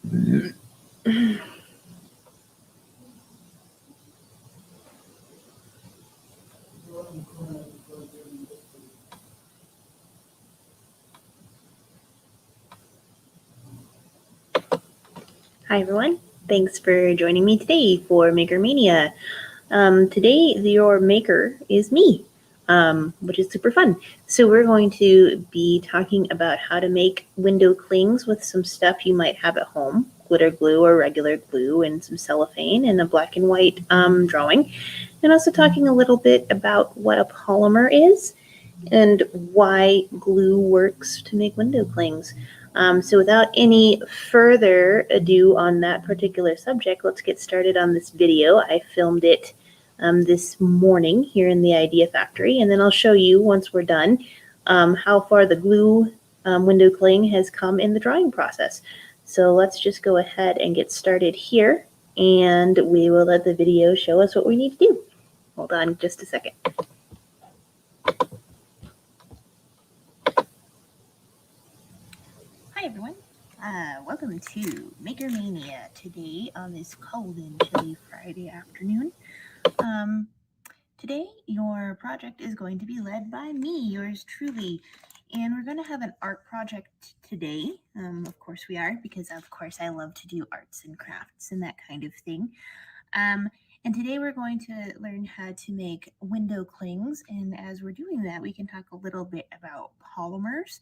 Hi everyone, thanks for joining me today for Maker Mania. Today your maker is me, which is super fun. So we're going to be talking about how to make window clings with some stuff you might have at home, glitter glue or regular glue and some cellophane and a black and white drawing, and also talking a little bit about what a polymer is and why glue works to make window clings. So without any further ado on that particular subject, let's get started on this video. I filmed it this morning here in the Idea Factory, and then I'll show you once we're done how far the glue window cling has come in the drawing process. So let's just go ahead and get started here, and we will let the video show us what we need to do. Hold on just a second. Hi everyone, welcome to Maker Mania today on this cold and chilly Friday afternoon. Today your project is going to be led by me, yours truly, and we're going to have an art project today. Of course we are, because of course I love to do arts and crafts and that kind of thing. And today we're going to learn how to make window clings, and as we're doing that we can talk a little bit about polymers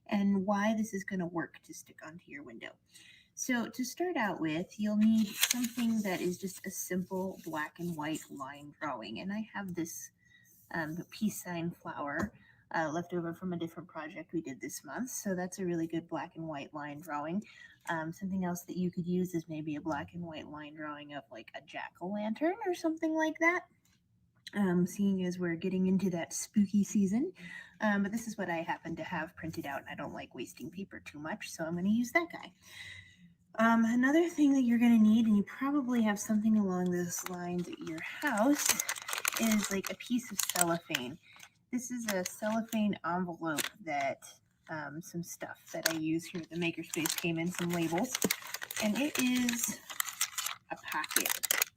and why this is going to work to stick onto your window. So to start out with, you'll need something that is just a simple black and white line drawing, and I have this peace sign flower left over from a different project we did this month, so that's a really good black and white line drawing. Something else that you could use is maybe a black and white line drawing of like a jack-o'-lantern or something like that. Seeing as we're getting into that spooky season. But this is what I happen to have printed out, and I don't like wasting paper too much, so I'm going to use that guy. Another thing that you're going to need, and you probably have something along those lines at your house, is like a piece of cellophane. This is a cellophane envelope that some stuff that I use here at the Makerspace came in, some labels, and it is a packet.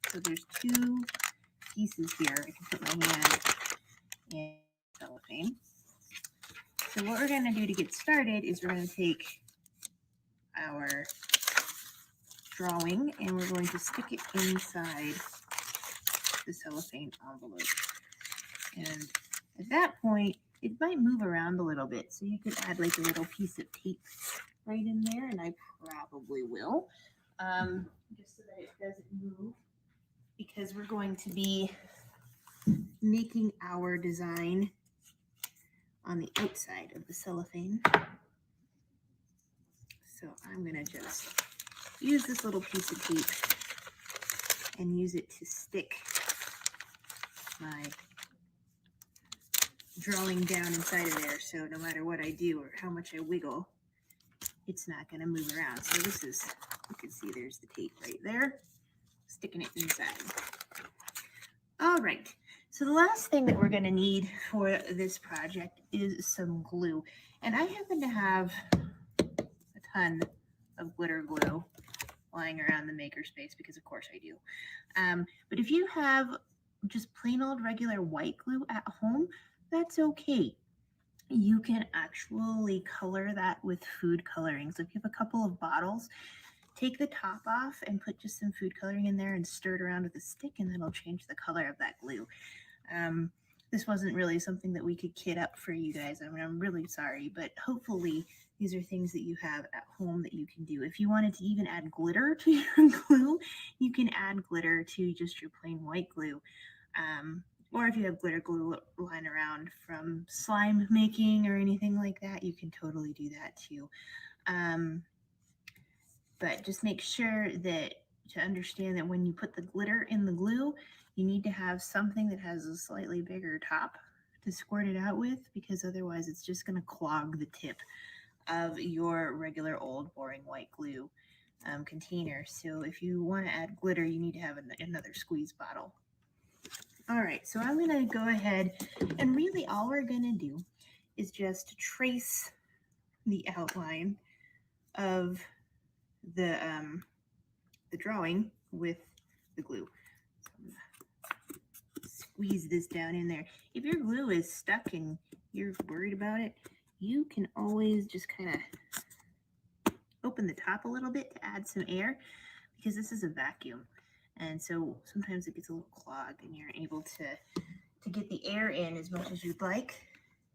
So there's two pieces here. I can put my hand in cellophane. So what we're going to do to get started is we're going to take our drawing and we're going to stick it inside the cellophane envelope. And at that point, it might move around a little bit. So you could add like a little piece of tape right in there, and I probably will, just so that it doesn't move, because we're going to be making our design on the outside of the cellophane. So I'm going to just use this little piece of tape and use it to stick my drawing down inside of there, so no matter what I do or how much I wiggle, it's not going to move around. So this is, you can see there's the tape right there, sticking it inside. All right, so the last thing that we're going to need for this project is some glue, and I happen to have a ton of glitter glue lying around the Makerspace, because of course I do. But if you have just plain old regular white glue at home, that's okay. You can actually color that with food coloring. So if you have a couple of bottles, take the top off and put just some food coloring in there and stir it around with a stick, and that'll change the color of that glue. This wasn't really something that we could kit up for you guys. I mean, I'm really sorry, but hopefully these are things that you have at home that you can do. If you wanted to even add glitter to your glue, you can add glitter to just your plain white glue. Or if you have glitter glue lying around from slime making or anything like that, you can totally do that too. But just make sure that to understand that when you put the glitter in the glue, you need to have something that has a slightly bigger top to squirt it out with, because otherwise it's just going to clog the tip of your regular old boring white glue container. So if you want to add glitter, you need to have another squeeze bottle. All right, so I'm going to go ahead, and really all we're going to do is just trace the outline of the drawing with the glue. So I'm gonna squeeze this down in there. If your glue is stuck and you're worried about it, you can always just kind of open the top a little bit to add some air, because this is a vacuum, and so sometimes it gets a little clogged and you're able to get the air in as much as you'd like.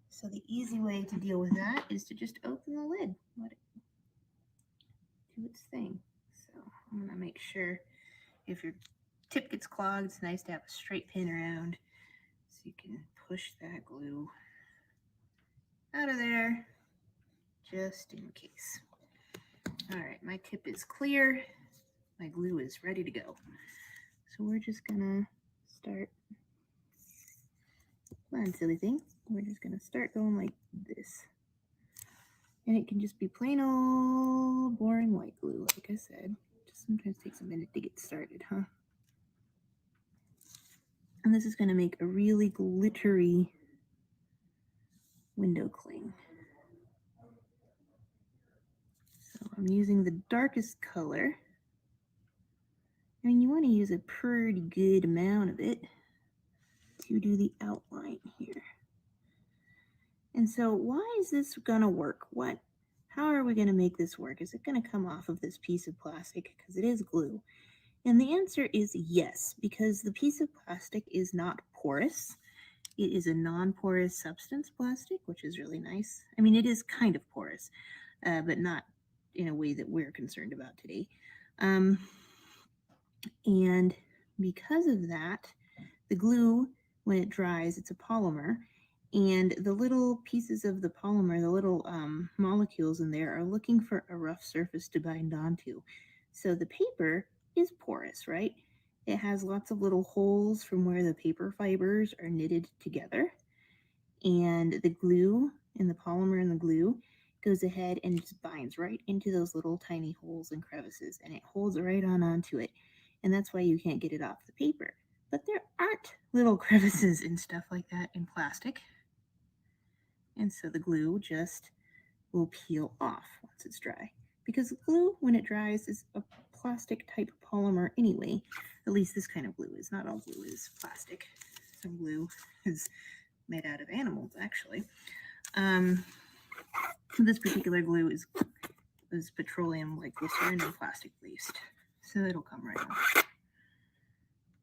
So the easy way to deal with that is to just open the lid, let it do its thing. So I'm going to make sure, if your tip gets clogged, it's nice to have a straight pin around so you can push that glue out of there just in case. All right, my tip is clear. My glue is ready to go. So we're just gonna start, come on, silly thing. We're just gonna start going like this. And it can just be plain old boring white glue, like I said. Just sometimes takes a minute to get started, huh? And this is gonna make a really glittery window cling. So I'm using the darkest color. I mean, you want to use a pretty good amount of it to do the outline here. And so why is this gonna work? How are we gonna make this work? Is it gonna come off of this piece of plastic? Because it is glue. And the answer is yes, because the piece of plastic is not porous. It is a non-porous substance plastic, which is really nice. I mean, it is kind of porous, but not in a way that we're concerned about today. And because of that, the glue, when it dries, it's a polymer, and the little pieces of the polymer, the little molecules in there, are looking for a rough surface to bind onto. So the paper is porous, right? It has lots of little holes from where the paper fibers are knitted together, and the glue and the polymer and the glue goes ahead and just binds right into those little tiny holes and crevices, and it holds right onto it. And that's why you can't get it off the paper. But there aren't little crevices and stuff like that in plastic. And so the glue just will peel off once it's dry. Because glue, when it dries, is a plastic type polymer anyway. At least this kind of glue is. Not all glue is plastic. Some glue is made out of animals, actually. This particular glue is petroleum, like glycerin, and plastic based. So it'll come right off.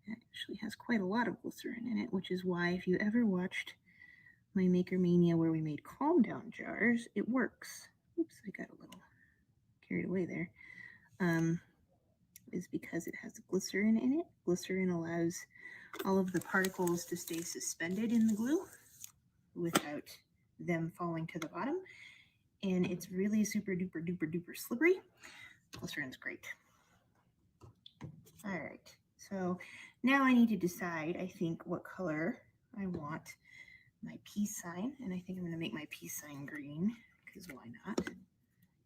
It actually has quite a lot of glycerin in it, which is why if you ever watched my Maker Mania where we made calm down jars, it works. Oops, I got a little carried away there. Is because it has glycerin in it. Glycerin allows all of the particles to stay suspended in the glue without them falling to the bottom. And it's really super duper duper duper slippery. Glycerin's great. All right, so now I need to decide, I think, what color I want my peace sign. And I think I'm going to make my peace sign green, because why not?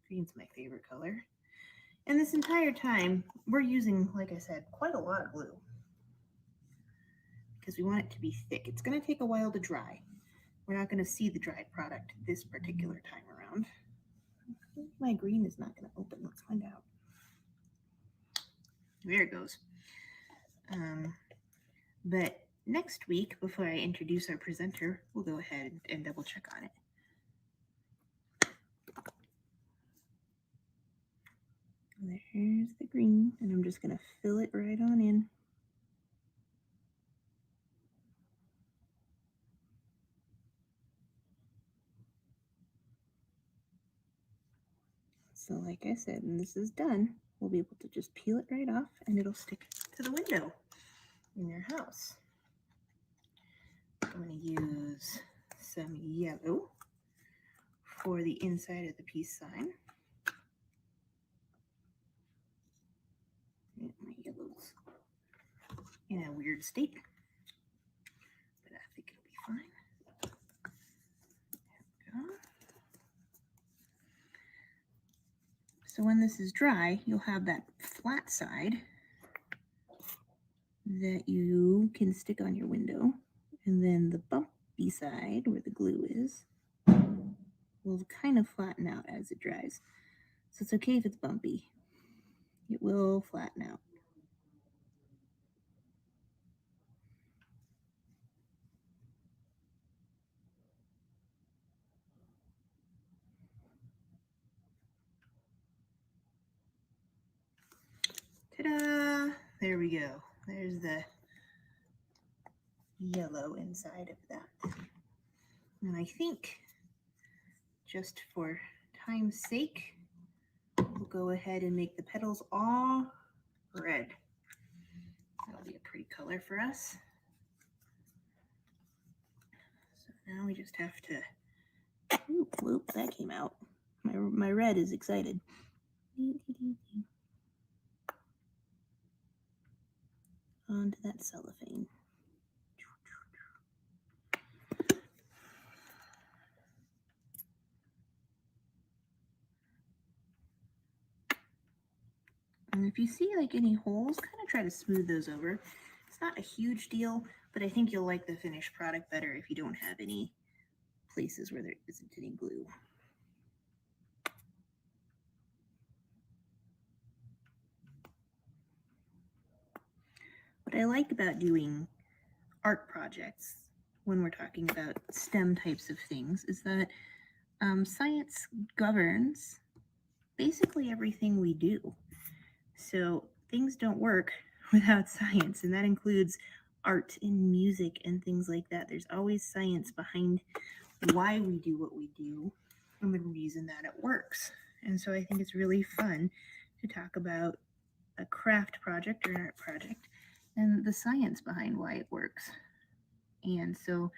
Green's my favorite color. And this entire time, we're using, like I said, quite a lot of glue, because we want it to be thick. It's going to take a while to dry. We're not going to see the dried product this particular time around. My green is not going to open. Let's find out. There it goes. But next week, before I introduce our presenter, we'll go ahead and double check on it. There's the green, and I'm just going to fill it right on in. So like I said, when this is done, we'll be able to just peel it right off, and it'll stick to the window in your house. I'm going to use some yellow for the inside of the peace sign. My yellow's in a weird state, but I think it'll be fine. There we go. So when this is dry, you'll have that flat side that you can stick on your window, and then the bumpy side where the glue is will kind of flatten out as it dries. So it's okay if it's bumpy. it will flatten out. Ta-da! There we go. There's the yellow inside of that. And I think, just for time's sake, we'll go ahead and make the petals all red. That'll be a pretty color for us. So now we just have to, whoop, that came out. My red is excited. Onto that cellophane. And if you see like any holes, kind of try to smooth those over. It's not a huge deal, but I think you'll like the finished product better if you don't have any places where there isn't any glue. What I like about doing art projects when we're talking about STEM types of things is that science governs basically everything we do. So things don't work without science, and that includes art and music and things like that. There's always science behind why we do what we do and the reason that it works. And so I think it's really fun to talk about a craft project or an art project and the science behind why it works. And so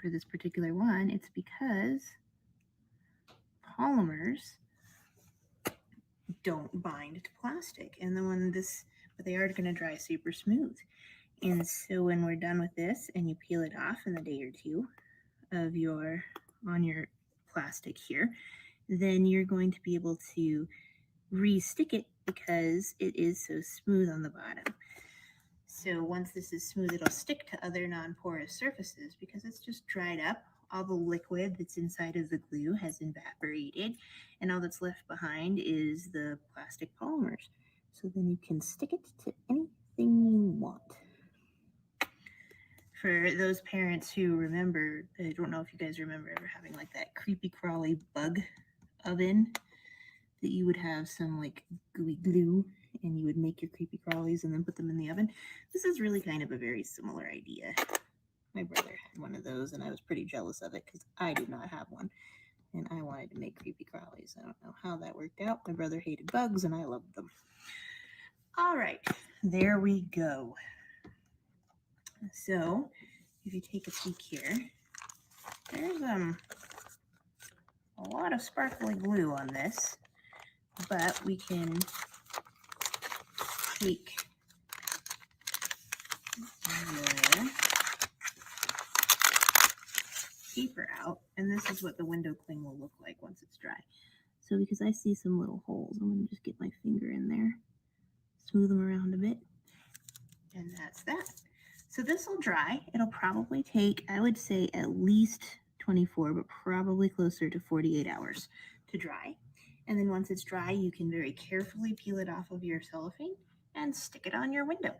for this particular one, it's because polymers don't bind to plastic, and but they are going to dry super smooth. And so when we're done with this and you peel it off in a day or two on your plastic here, then you're going to be able to re-stick it because it is so smooth on the bottom. So once this is smooth, it'll stick to other non-porous surfaces because it's just dried up. All the liquid that's inside of the glue has evaporated, and all that's left behind is the plastic polymers. So then you can stick it to anything you want. For those parents who remember, I don't know if you guys remember ever having like that creepy crawly bug oven that you would have some like gooey glue and you would make your creepy crawlies and then put them in the oven. This is really kind of a very similar idea. My brother had one of those and I was pretty jealous of it because I did not have one and I wanted to make creepy crawlies. I don't know how that worked out. My brother hated bugs and I loved them. All right, there we go. So if you take a peek here, there's a lot of sparkly glue on this, but we can take the paper out, and this is what the window cling will look like once it's dry. So because I see some little holes, I'm going to just get my finger in there, smooth them around a bit, and that's that. So this will dry. It'll probably take, I would say, at least 24, but probably closer to 48 hours to dry. And then once it's dry, you can very carefully peel it off of your cellophane and stick it on your window.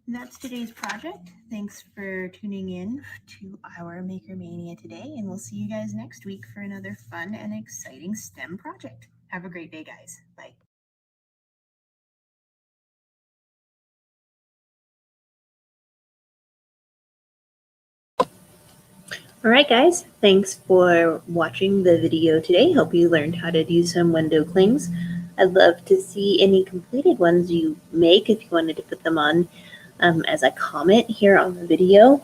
And that's today's project. Thanks for tuning in to our Maker Mania today, and we'll see you guys next week for another fun and exciting STEM project. Have a great day, guys. Bye. All right, guys, thanks for watching the video today. Hope you learned how to do some window clings. I'd love to see any completed ones you make if you wanted to put them on as a comment here on the video.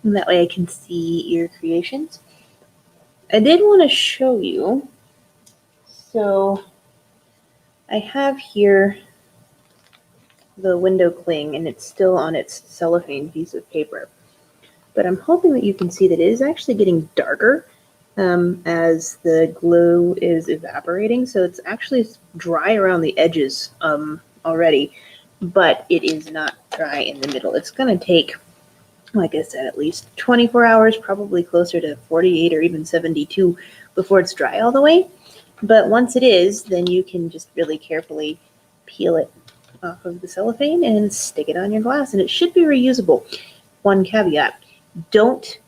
And that way I can see your creations. I did want to show you. So I have here the window cling and it's still on its cellophane piece of paper. But I'm hoping that you can see that it is actually getting darker as the glue is evaporating. So it's actually dry around the edges already, but it is not dry in the middle. It's going to take, like I said, at least 24 hours, probably closer to 48 or even 72 before it's dry all the way. But once it is, then you can just really carefully peel it off of the cellophane and stick it on your glass, and it should be reusable. One caveat, don't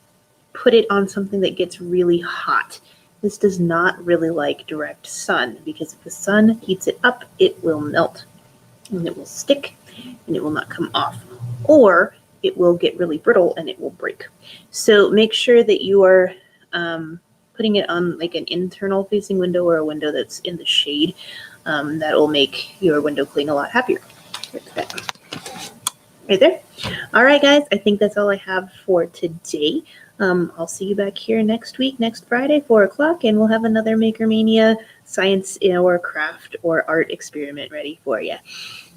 put it on something that gets really hot. This does not really like direct sun, because if the sun heats it up, it will melt and it will stick and it will not come off, or it will get really brittle and it will break. So make sure that you are putting it on like an internal facing window or a window that's in the shade. That will make your window cling a lot happier. Right there. All right, guys, I think that's all I have for today. I'll see you back here next week, next Friday, 4 o'clock, and we'll have another Maker Mania science or craft or art experiment ready for you.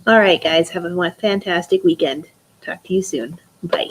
All right, guys, have a fantastic weekend. Talk to you soon. Bye.